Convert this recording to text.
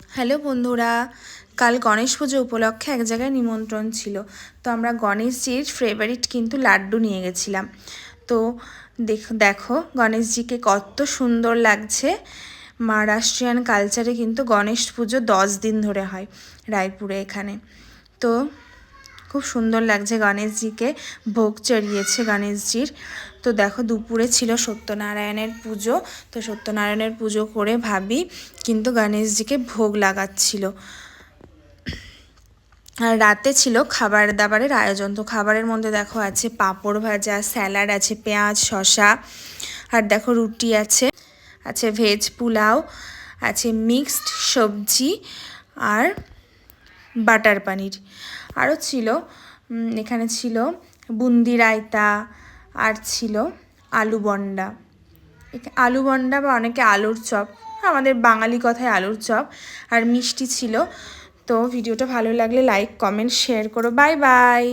Hello বন্ধুরা, কাল গণেশ পুজো উপলক্ষে এক জায়গায় নিমন্ত্রণ ছিল। তো আমরা গণেশজির ফেভারিট কিন্তু লাড্ডু নিয়ে গেছিলাম। তো দেখো গণেশজিকে কত সুন্দর লাগছে। মহারাষ্ট্রিয়ান কালচারে কিন্তু গণেশ পুজো 10 দিন ধরে হয় রায়পুরে এখানে। তো খুব সুন্দর লাগছে, গণেশজিকে ভোগ চড়িয়েছে গণেশজির। তো দেখো দুপুরে ছিল সত্যনারায়ণের পুজো। তো সত্যনারায়ণের পুজো করে ভাবি কিন্তু গণেশজিকে ভোগ লাগাচ্ছিল। আর রাতে ছিল খাবার দাবারের আয়োজন। তো খাবারের মধ্যে দেখো আছে পাঁপড় ভাজা, স্যালাড আছে, পেঁয়াজ শসা, আর দেখো রুটি আছে, আছে ভেজ পোলাও, আছে মিক্সড সবজি আর বাটার পানির। আরও ছিল এখানে ছিল বুন্দি রায়তা, আর ছিল আলু বন্ডা। আলু বন্ডা বা অনেকে আলুর চপ, আমাদের বাঙালি কথায় আলুর চপ, আর মিষ্টি ছিল। তো ভিডিওটা ভালো লাগলে লাইক কমেন্ট শেয়ার করো। Bye bye.